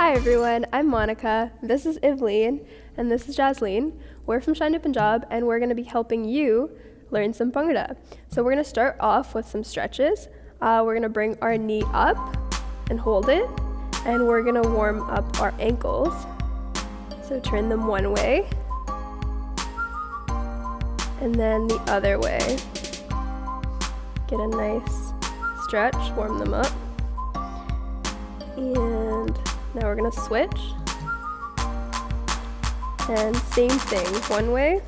Hi everyone, I'm Monica, this is Ivleen, and this is Jasleen. We're from Shine to Punjab and we're going to be helping you learn some Bhangra. So we're going to start off with some stretches. We're going to bring our knee up and hold it, and we're going to warm up our ankles. So turn them one way and then the other way. Get a nice stretch, warm them up. And now we're gonna switch. And same thing, one way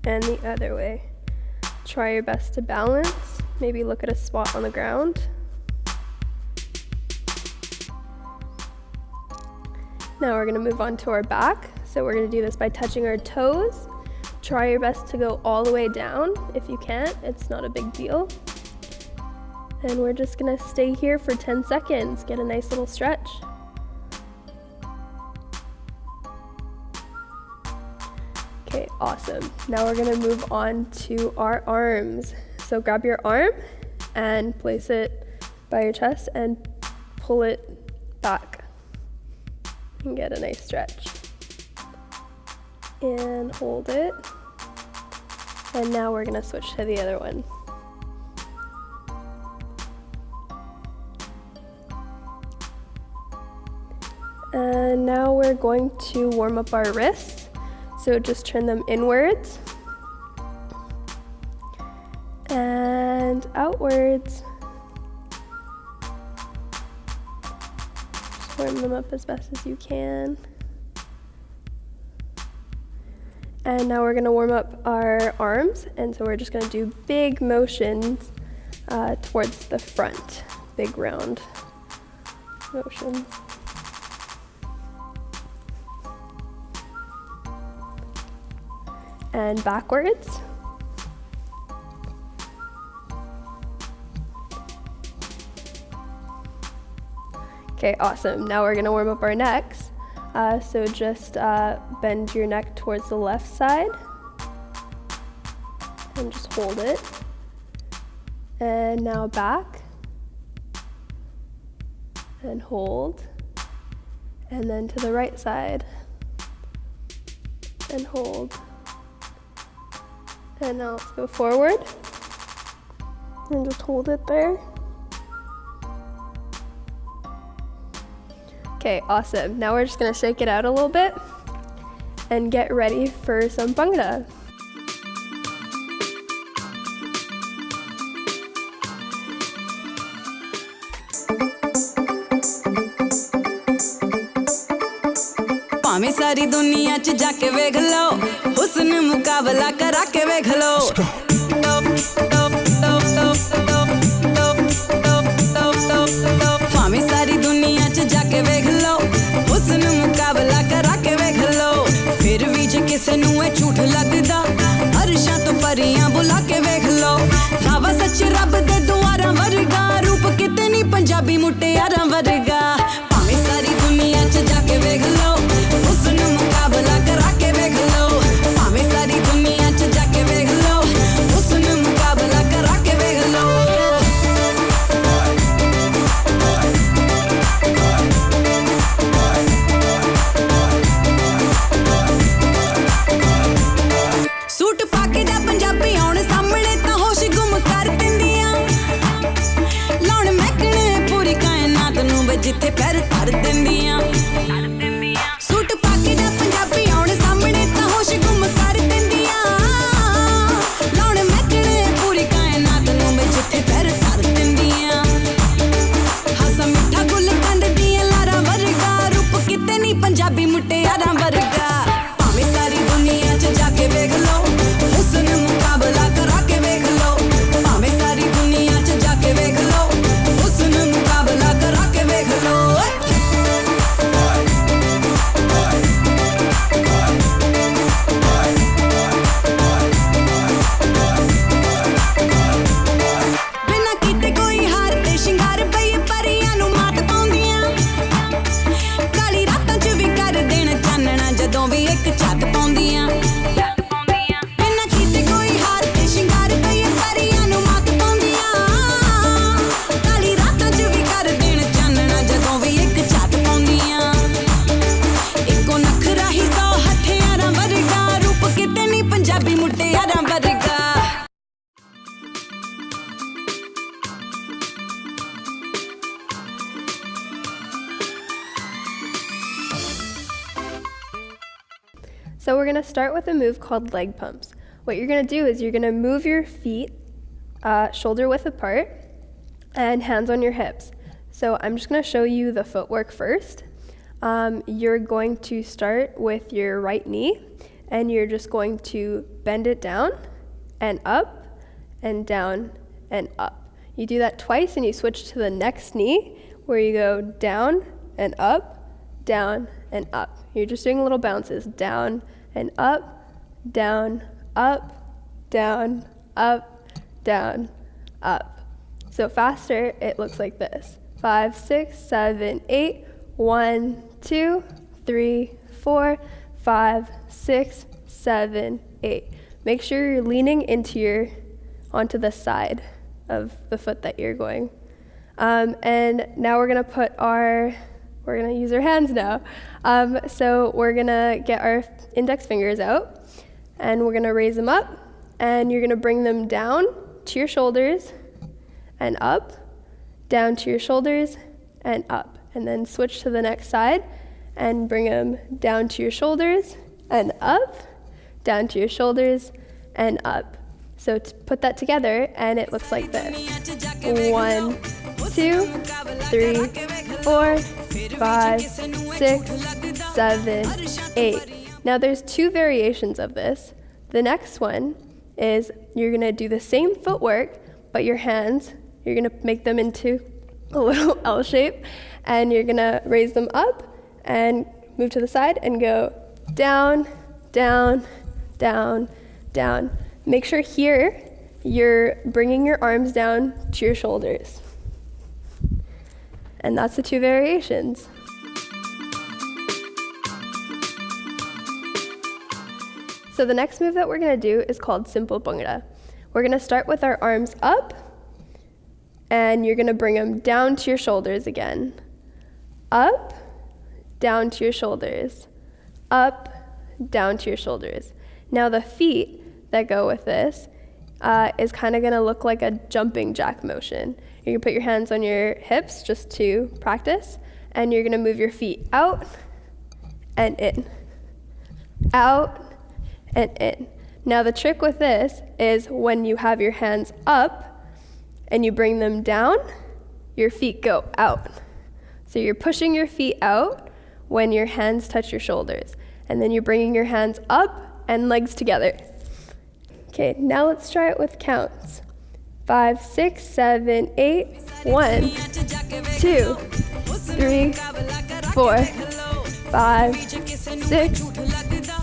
and the other way. Try your best to balance. Maybe look at a spot on the ground. Now we're gonna move on to our back. So we're gonna do this by touching our toes. Try your best to go all the way down. If you can't, it's not a big deal. And we're just gonna stay here for 10 seconds. Get a nice little stretch. Okay, awesome. Now we're gonna move on to our arms. So grab your arm and place it by your chest and pull it back. And get a nice stretch. And hold it. And now we're gonna switch to the other one. And now we're going to warm up our wrists. So just turn them inwards and outwards. Just warm them up as best as you can. And now we're gonna warm up our arms, and so we're just gonna do big motions towards the front, big round motions. And backwards. Okay, awesome. Now we're gonna warm up our necks. So just bend your neck towards the left side and just hold it. And now back and hold. And then to the right side and hold. And now let's go forward and just hold it there. Okay, awesome. Now we're just gonna shake it out a little bit and get ready for some Bhangra. ਭਾਵੇਂ ਸਾਰੀ ਦੁਨੀਆ ਚ ਜਾ ਕੇ ਵੇਖ ਲਓ ਹੁਸਨ ਮੁਕਾਬਲਾ ਕਰਾ ਕੇ ਵੇਖ ਲਓ ਭਾਵੇਂ ਸਾਰੀ ਦੁਨੀਆ ਚ ਜਾ ਕੇ ਵੇਖ ਲਓ ਹੁਸਨ ਮੁਕਾਬਲਾ ਕਰਾ ਕੇ ਵੇਖ ਲਓ ਫਿਰ ਵੀ ਜੇ ਕਿਸੇ ਨੂੰ ਇਹ ਝੂਠ ਲੱਗਦਾ ਅਰਸ਼ਾਂ ਤੋਂ ਪਰੀਆਂ ਬੁਲਾ ਕੇ ਵੇਖ ਲਓ ਵਾਵਾ ਸੱਚ ਰੱਬ ਦੇ ਦੁਆਰਾਂ ਵਰਗਾ ਰੂਪ ਕਿਤੇ ਨਹੀਂ ਪੰਜਾਬੀ ਮੁਟਿਆਰਾਂ ਵਰਗਾ ਭਾਵੇਂ ਸਾਰੀ ਦੁਨੀਆ ਚ ਜਾ ਕੇ ਵੇਖ ਲਓ ਮੁਕਾਬਲਾ ਕਰਾ ਕੇ ਵੇਖ ਲਓ ਭਾਵੇਂ ਸਾਰੀ ਦੁਨੀਆ ਚ ਜਾ ਕੇ ਵੇਖ ਲਓ ਹੁਸਨ ਮੁਕਾਬਲਾ ਕਰਾ ਕੇ ਵੇਖ ਲਓ ਸੂਟ ਪਾ ਕੇ ਜਾ ਪੰਜਾਬੀ ਆਉਣ ਸਾਹਮਣੇ ਤਾਂ ਹੋਸ਼ ਗੁੰਮ ਕਰ ਦਿੰਦੀਆਂ ਲਾਉਣ ਮਹਿਕਣੇ ਪੂਰੀ ਕਾਇਨਾਤ ਨੂੰ ਵੇ ਜਿੱਥੇ ਪੈਰ ਧਰ ਦਿੰਦੀਆਂ ਸੂਟ ਪਾ ਕੇ ਜਾ ਪੰਜਾਬੀ ਆਉਣ ਸਾਹਮਣੇ ਤਾਂ ਹੋਸ਼ ਗੁੰਮ ਕਰ ਦਿੰਦੀਆਂ ਲਾਉਣ ਮਹਿਕਣੇ ਪੂਰੀ ਕਾਇਨਾਤ ਨੂੰ ਵੇ ਜਿੱਥੇ ਪੈਰ ਧਰ ਦਿੰਦੀਆਂ ਹਾਸਾ ਮਿੱਠਾ ਗੁੱਲ ਕੰਦ ਦੀਆਂ ਲਾਰਾਂ ਵਰਗਾ ਰੂਪ ਕਿਤੇ ਨਹੀਂ ਪੰਜਾਬੀ ਮੁਟਿਆਰਾਂ ਵਰਗਾ ਭਾਵੇਂ ਸਾਰੀ ਦੁਨੀਆ ਚ ਜਾ ਕੇ ਵੇਖ ਲਓ ਹੁਸਨ ਮੁਕਾਬਲਾ ਕਰਾ ਕੇ ਵੇਖ ਲਓ ਭਾਵੇਂ ਸਾਰੀ ਦੁਨੀਆ ਚ ਜਾ ਕੇ ਵੇਖ ਲਓ ਹੁਸਨ ਮੁਕਾਬਲਾ ਕਰਾ ਕੇ ਵੇਖ ਲਓ So we're gonna start with a move called leg pumps. What you're gonna do is you're gonna move your feet shoulder width apart and hands on your hips. So I'm just gonna show you the footwork first. You're going to start with your right knee and you're just going to bend it down and up and down and up. You do that twice and you switch to the next knee where you go down and up, down and up. You're just doing little bounces, down and up, down, up, down, up, down, up. So faster, it looks like this. 5, 6, 7, 8, 1, 2, 3, 4, 5, 6, 7, 8. Make sure you're leaning onto the side of the foot that you're going. And now we're gonna use our hands now. So we're gonna get our index fingers out and we're gonna raise them up and you're gonna bring them down to your shoulders and up, down to your shoulders and up. And then switch to the next side and bring them down to your shoulders and up, down to your shoulders and up. So to put that together and it looks like this. 1, 2, 3, 4, 5, 6, 7, 8. Now there's 2 variations of this. The next one is you're gonna do the same footwork, but your hands, you're gonna make them into a little L shape and you're gonna raise them up and move to the side and go down, down, down, down. Make sure here you're bringing your arms down to your shoulders. And that's the 2 variations. So the next move that we're gonna do is called simple Bhangra. We're gonna start with our arms up and you're gonna bring them down to your shoulders again. Up, down to your shoulders. Up, down to your shoulders. Now the feet that go with this is kind of gonna look like a jumping jack motion. You're gonna put your hands on your hips just to practice, and you're gonna move your feet out and in, out and in. Now the trick with this is when you have your hands up and you bring them down, your feet go out. So you're pushing your feet out when your hands touch your shoulders, and then you're bringing your hands up and legs together. Okay, now let's try it with counts. 5, 6, 7, 8, 1, 2, 3, 4, 5, 6,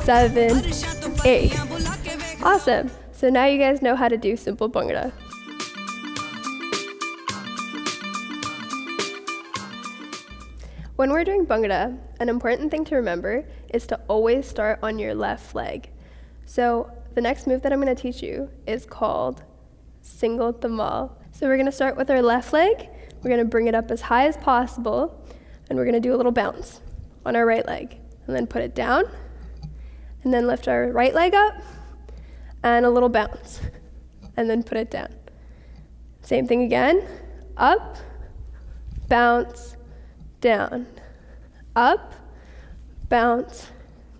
7, 8. Awesome. So now you guys know how to do simple Bhangra. When we're doing Bhangra, an important thing to remember is to always start on your left leg. So the next move that I'm going to teach you is called single tamal. So we're going to start with our left leg. We're going to bring it up as high as possible, and we're going to do a little bounce on our right leg, and then put it down, and then lift our right leg up, and a little bounce, and then put it down. Same thing again, up, bounce, down, up, bounce,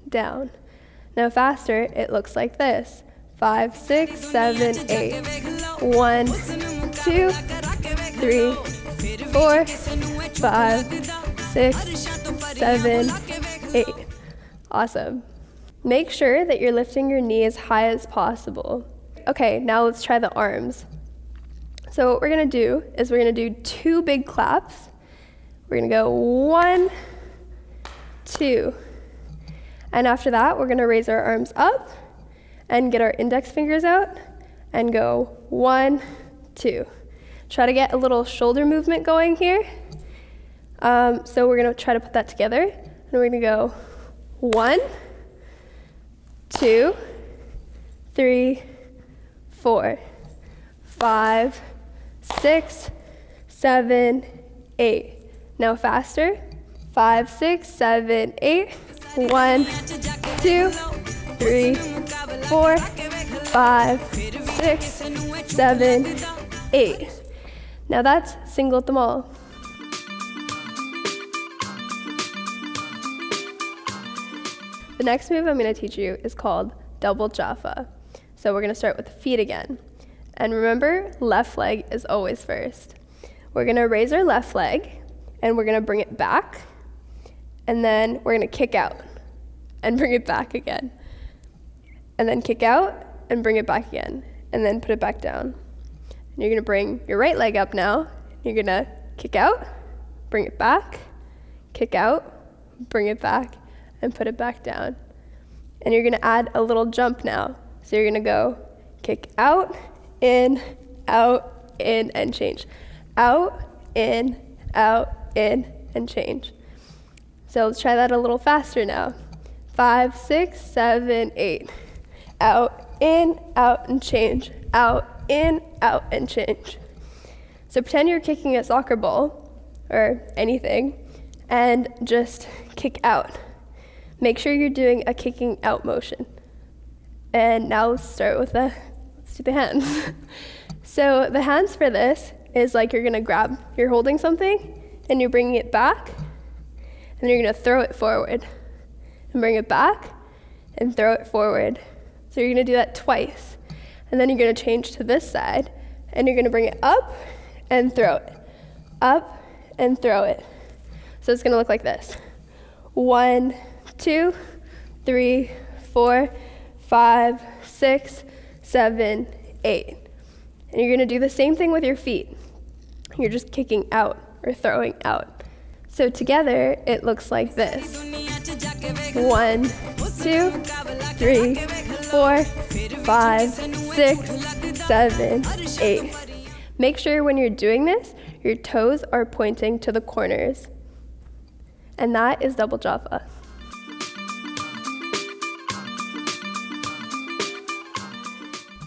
down. Now faster, it looks like this. 5, 6, 7, 8. 1, 2, 3, 4, 5, 6, 7, 8. Awesome. Make sure that you're lifting your knee as high as possible. Okay, now let's try the arms. So what we're gonna do is we're gonna do 2 big claps. We're gonna go 1, 2. And after that, we're gonna raise our arms up and get our index fingers out and go 1, 2. Try to get a little shoulder movement going here. So we're gonna try to put that together. And we're gonna go 1, 2, 3, 4, 5, 6, 7, 8. Now faster. 5, 6, 7, 8. 1, 2, 3, 4, 5, 6, 7, 8. Now that's single tamal. The next move I'm going to teach you is called double jaffa. So we're going to start with the feet again. And remember, left leg is always first. We're going to raise our left leg, and we're going to bring it back, and then we're going to kick out and bring it back again. And then kick out and bring it back again, and then put it back down. And you're going to bring your right leg up now. You're going to kick out, bring it back, kick out, bring it back, and put it back down. And you're going to add a little jump now. So you're going to go kick out, in, and change. Out, in, and change. So let's try that a little faster now. 5, 6, 7, 8. Out, and change. Out, and change. So pretend you're kicking a soccer ball or anything and just kick out. Make sure you're doing a kicking out motion. And now let's do the hands. So the hands for this is like you're holding something and you're bringing it back, and you're gonna throw it forward and bring it back and throw it forward. So you're gonna do that twice. And then you're gonna change to this side and you're gonna bring it up and throw it, up and throw it. So it's gonna look like this. 1, 2, 3, 4, 5, 6, 7, 8. And you're gonna do the same thing with your feet. You're just kicking out or throwing out. So together, it looks like this. 1, 2, 3, 4, 5, 6, 7, 8. Make sure when you're doing this, your toes are pointing to the corners. And that is double jaffa.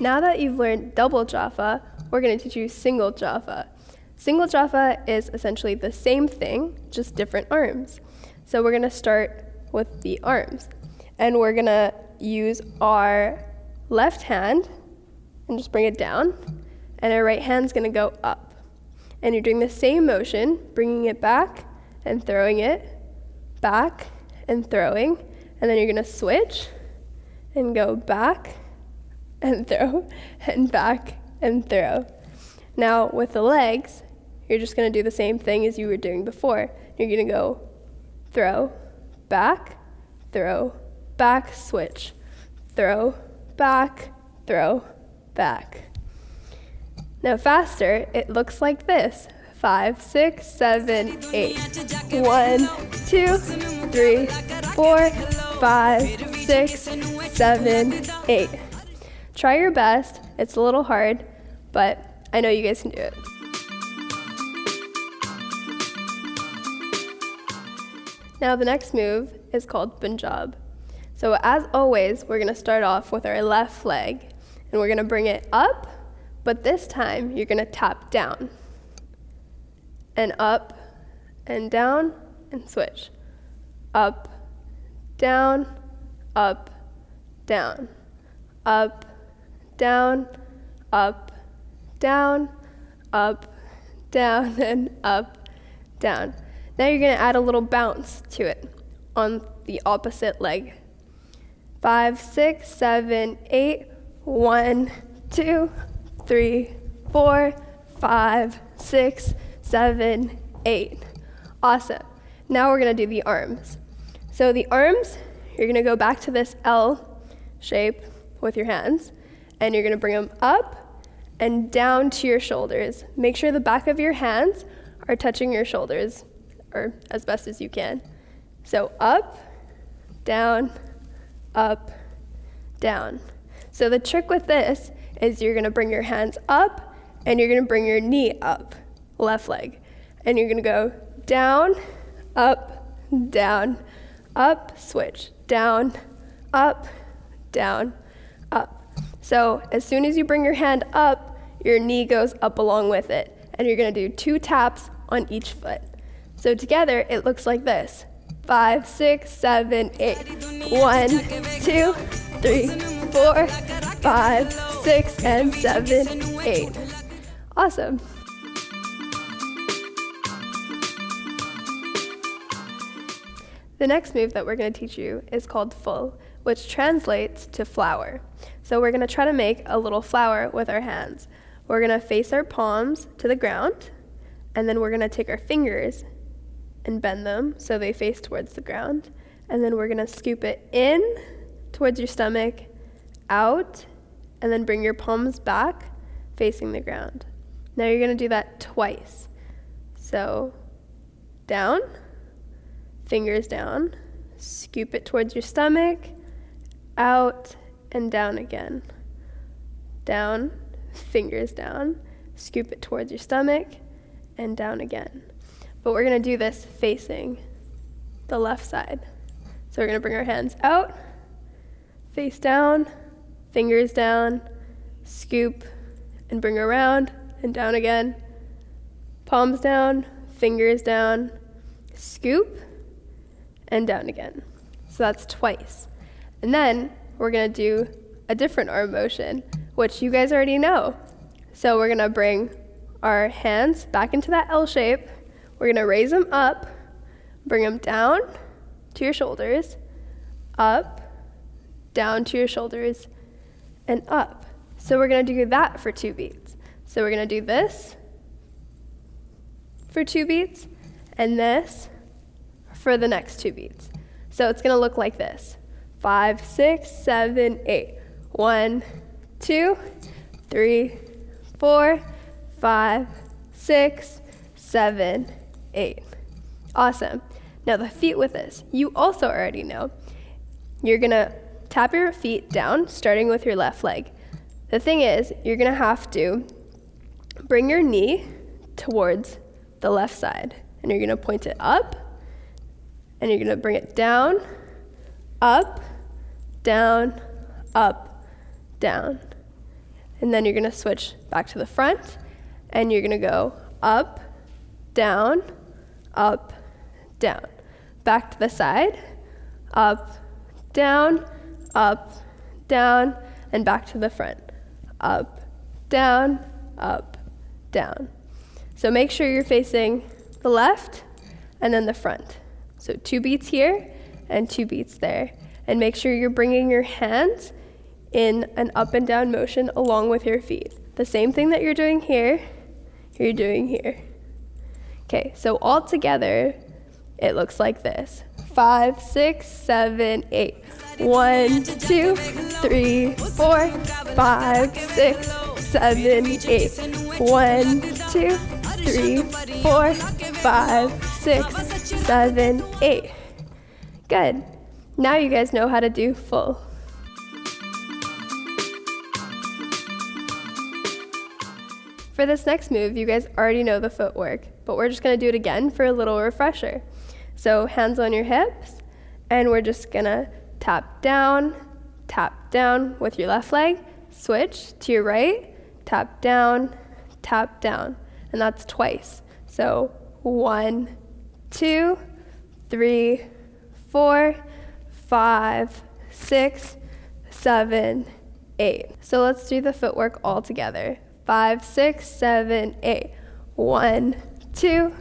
Now that you've learned double jaffa, we're going to teach you single jaffa. Single jaffa is essentially the same thing, just different arms. So we're going to start with the arms. And we're going to use our left hand and just bring it down. And our right hand's going to go up. And you're doing the same motion, bringing it back and throwing it, back and throwing. And then you're going to switch and go back and throw, and back and throw. Now with the legs, you're just going to do the same thing as you were doing before. You're going to go throw, back, switch, throw, back. Now faster, it looks like this. 5, 6, 7, 8. 1, 2, 3, 4, 5, 6, 7, 8. Try your best. It's a little hard, but I know you guys can do it. Now the next move is called Punjab. So as always, we're gonna start off with our left leg, and we're gonna bring it up, but this time you're gonna tap down, and up, and down, and switch. Up, down, up, down, up, down, up, down, up, down, and up, down. Now you're going to add a little bounce to it on the opposite leg. 5, 6, 7, 8. 1, 2, 3, 4, 5, 6, 7, 8. Awesome. Now we're going to do the arms. So the arms, you're going to go back to this L shape with your hands, and you're going to bring them up and down to your shoulders. Make sure the back of your hands are touching your shoulders, or as best as you can. So up, down, down. So the trick with this is you're going to bring your hands up and you're going to bring your knee up, left leg. And you're going to go down, up, switch, down, up, up. So as soon as you bring your hand up, your knee goes up along with it. And you're going to do 2 taps on each foot. So together, it looks like this. 5, 6, 7, 8. 1, 2, 3, 4, 5, 6, and 7, 8. Awesome. The next move that we're going to teach you is called full, which translates to flower. So we're going to try to make a little flower with our hands. We're going to face our palms to the ground, and then we're going to take our fingers and bend them so they face towards the ground. And then we're going to scoop it in towards your stomach, out, and then bring your palms back facing the ground. Now you're going to do that twice. So down, fingers down, scoop it towards your stomach, out, and down again. Down, fingers down, scoop it towards your stomach, and down again. But we're going to do this facing the left side. So we're going to bring our hands out, face down, fingers down, scoop, and bring around, and down again. Palms down, fingers down, scoop, and down again. So that's twice. And then we're going to do a different arm motion, which you guys already know. So we're going to bring our hands back into that L shape. We're going to raise them up, bring them down to your shoulders, up, down to your shoulders, and up. So we're going to do that for 2 beats. So we're going to do this for 2 beats, and this for the next 2 beats. So it's going to look like this. 5, 6, 7, 8. 1, 2, 3, 4, 5, 6, 7, 8. Awesome. Now the feet with this, you also already know. You're going to tap your feet down, starting with your left leg. The thing is, you're going to have to bring your knee towards the left side, and you're going to point it up, and you're going to bring it down, up, down, up, down. And then you're going to switch back to the front, and you're going to go up, down, back to the side, up, down, and back to the front, up, down. So make sure you're facing the left and then the front. So 2 beats here and 2 beats there. And make sure you're bringing your hands in an up and down motion along with your feet. The same thing that you're doing here, you're doing here. Okay, so all together, it looks like this. 5, 6, 7, 8. 1, 2, 3, 4, 5, 6, 7, 8. 1, 2, 3, 4, 5, 6, 7, 8. Good. Now you guys know how to do full. For this next move, you guys already know the footwork, but we're just going to do it again for a little refresher. So hands on your hips, and we're just going to tap down with your left leg, switch to your right, tap down, and that's twice. So 1, 2, 3, 4, 5, 6, 7, 8. So let's do the footwork all together. 5, 6, 7, 8. 1, 2,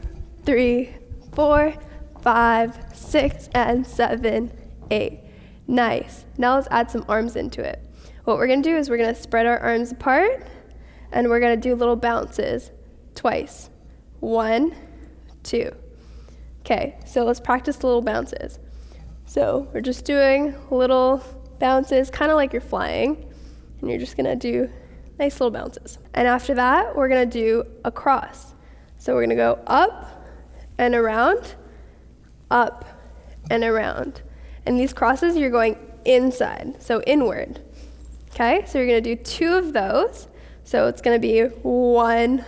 3, 4, 5, 6, and 7, 8. Nice. Now let's add some arms into it. What we're going to do is we're going to spread our arms apart, and we're going to do little bounces twice. 1, 2. Okay, so let's practice little bounces. So we're just doing little bounces, kind of like you're flying, and you're just going to do nice little bounces. And after that, we're going to do a cross. So we're going to go up and around, up and around. And these crosses, you're going inside, so inward. Okay, so you're going to do 2 of those. So it's going to be 1,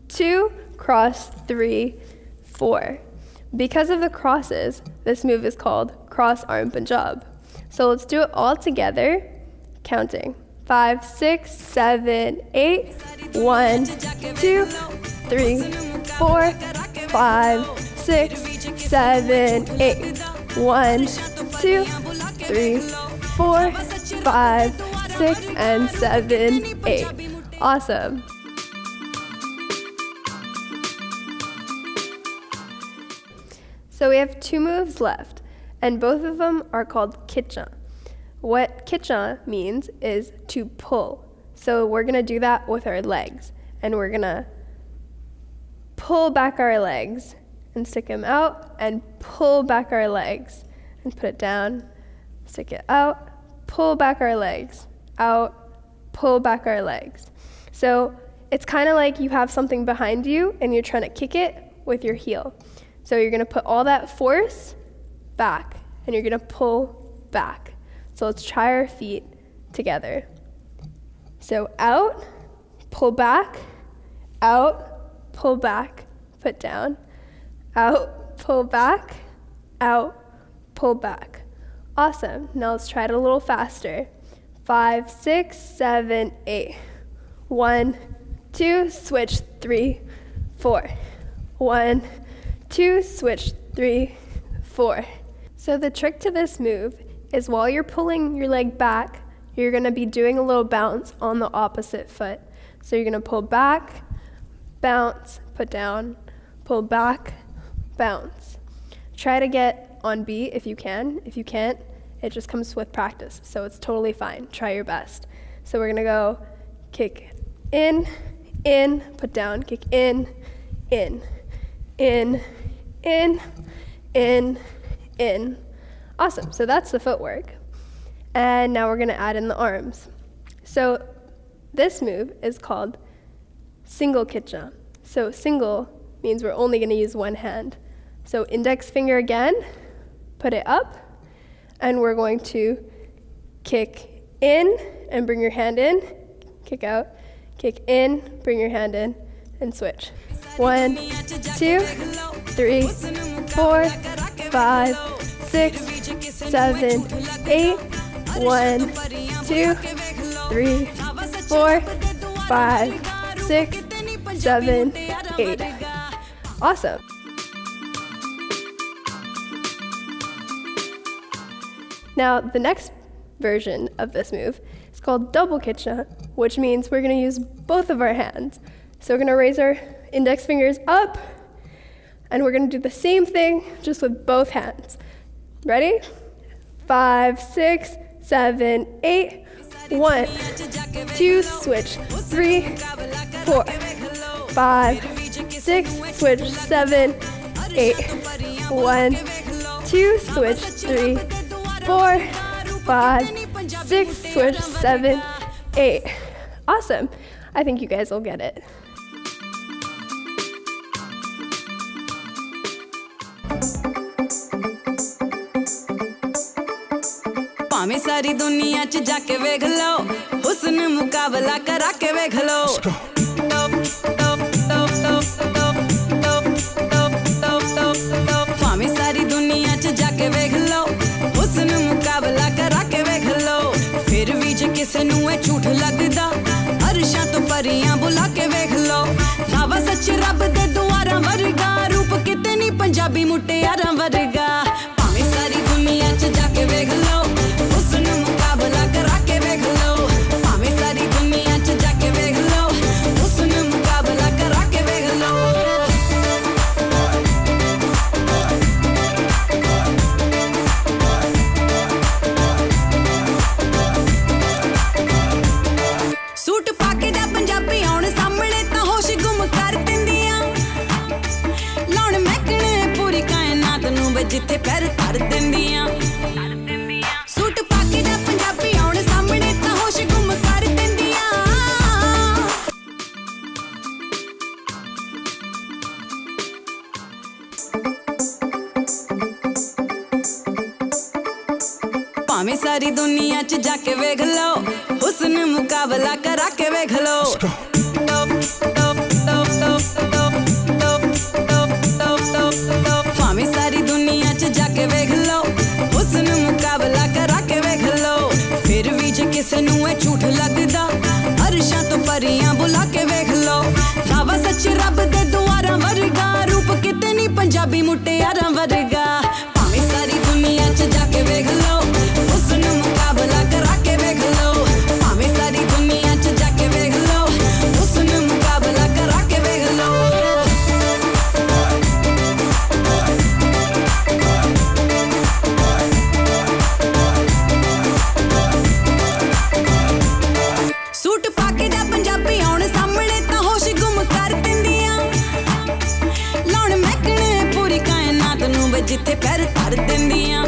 2, cross, 3, 4. Because of the crosses, this move is called cross arm Punjab. So let's do it all together, counting. 5, 6, 7, 8. 1, 2, 3, 4, 5, 6, 7, 8. 1, 2, 3, 4, 5, 6, and 7, 8. Awesome. So we have 2 moves left, and both of them are called kitcha. What kitcha means is to pull. So we're gonna do that with our legs, and we're gonna pull back our legs and stick them out, and pull back our legs and put it down, stick it out, pull back our legs, out, pull back our legs. So it's kind of like you have something behind you and you're trying to kick it with your heel. So you're gonna put all that force back and you're gonna pull back. So let's try our feet together. So out, pull back, out, pull back, put down, out, pull back, out, pull back. Awesome. Now let's try it a little faster. 5, 6, 7, 8. 1, 2, switch, 3, 4. 1, 2, switch, 3, 4. So the trick to this move is while you're pulling your leg back, you're gonna be doing a little bounce on the opposite foot. So you're gonna pull back, bounce, put down, pull back, bounce. Try to get on beat if you can. If you can't, it just comes with practice. So it's totally fine. Try your best. So we're gonna go kick in, put down, kick in, in, in, in, in. Awesome, so that's the footwork. And now we're gonna add in the arms. So this move is called single kitcha. So single means we're only gonna use one hand. So index finger again, put it up, and we're going to kick in and bring your hand in, kick out, kick in, bring your hand in, and switch. 1, 2, 3, 4, 5, 6, 7, 8. 1, 2, 3, 4, 5, 6, 7, 8. Awesome. Now, the next version of this move is called double kitcha, which means we're gonna use both of our hands. So we're gonna raise our index fingers up, and we're gonna do the same thing, just with both hands. Ready? 5, 6, 7, 8. 1, 2, switch, 3, 4, 5, 6, switch, 7, 8. 1, 2, switch, 3, 4, 5, 6, switch, 7, 8. Awesome. I think you guys will get it. ਭਾਵੇਂ ਸਾਰੀ ਦੁਨੀਆ ਚ ਜਾ ਕੇ ਵੇਖ ਲਓ ਹੁਸਨ ਮੁਕਾਬਲਾ ਕਰਾ ਕੇ ਵੇਖ ਲਓ ਭਾਵੇਂ ਸਾਰੀ ਦੁਨੀਆ ਚ ਜਾ ਕੇ ਵੇਖ ਲਓ ਹੁਸਨ ਮੁਕਾਬਲਾ ਕਰਾ ਕੇ ਵੇਖ ਲਓ ਫਿਰ ਵੀ ਜੇ ਕਿਸੇ ਨੂੰ ਇਹ ਝੂਠ ਲੱਗਦਾ ਅਰਸ਼ਾਂ ਤੋਂ ਪਰੀਆਂ ਬੁਲਾ ਕੇ ਵੇਖ ਲਓ ਰਾਵਾ ਸੱਚ ਰੱਬ ਦੇ ਦੁਆਰਾਂ ਵਰਗਾ ਰੂਪ ਕਿਤੇ ਨਹੀਂ ਪੰਜਾਬੀ ਮੁਟਿਆਰਾਂ ਵਰਗਾ ਭਾਵੇਂ ਸਾਰੀ ਦੁਨੀਆ ਚ ਜਾ ਕੇ ਵੇਖ ਲਓ ਮੁਕਾਬਲਾ ਕਰਾ ਕੇ ਵੇਖ ਲਓ ਭਾਵੇਂ ਸਾਰੀ ਦੁਨੀਆ ਚ ਜਾ ਕੇ ਵੇਖ ਲਓ ਹੁਸਨ ਮੁਕਾਬਲਾ ਕਰਾ ਕੇ ਵੇਖ ਲਓ ਸੂਟ ਪਾ ਕੇ ਜਾ ਪੰਜਾਬੀ ਆਉਣ ਸਾਹਮਣੇ ਤਾਂ ਹੋਸ਼ ਗੁੰਮ ਕਰ ਦਿੰਦੀਆਂ ਲਾਉਣ ਮਹਿਕਣੇ ਪੂਰੀ ਕਾਇਨਾਤ ਨੂੰ ਵੇ ਜਿੱਥੇ ਪੈਰ ਧਰ ਦਿੰਦੀਆਂ ਭਾਵੇਂ ਸਾਰੀ ਦੁਨੀਆ ਚ ਜਾ ਕੇ ਵੇਖ ਲਓ ਹੁਸਨ ਮੁਕਾਬਲਾ ਕਰਾ ਕੇ ਵੇਖ ਲਓ ਭਾਵੇਂ ਸਾਰੀ ਦੁਨੀਆ ਚ ਜਾ ਕੇ ਵੇਖ ਲਓ ਹੁਸਨ ਮੁਕਾਬਲਾ ਕਰਾ ਕੇ ਵੇਖ ਲਓ ਫਿਰ ਵੀ ਜੇ ਕਿਸੇ ਨੂੰ ਇਹ ਝੂਠ ਲੱਗਦਾ ਅਰਸ਼ਾਂ ਤੋਂ ਪਰੀਆਂ ਬੁਲਾ ਕੇ ਵੇਖ ਲਓ ਰਾਵਾ ਸੱਚ ਰੱਬ ਦੇ ਦੁਆਰਾਂ ਵਰਗਾ ਰੂਪ ਕਿਤੇ ਨਹੀਂ ਪੰਜਾਬੀ ਮੁਟਿਆਰਾਂ ਵਰਗਾ ਭਾਵੇਂ ਸਾਰੀ ਦੁਨੀਆ ਚ ਜਾ ਕੇ ਵੇਖ ਲਓ ਹੁਸਨ ਮੁਕਾਬਲਾ ਕਰਾ ਕੇ ਵੇਖ ਲਓ ਭਾਵੇਂ ਸਾਰੀ ਦੁਨੀਆ ਚ ਜਾ ਕੇ ਵੇਖ ਲਓ ਹੁਸਨ ਮੁਕਾਬਲਾ ਕਰਾ ਕੇ ਵੇਖ ਲਓ ਜਿੱਥੇ ਪੈਰ ਧਰ ਦਿੰਦੀਆਂ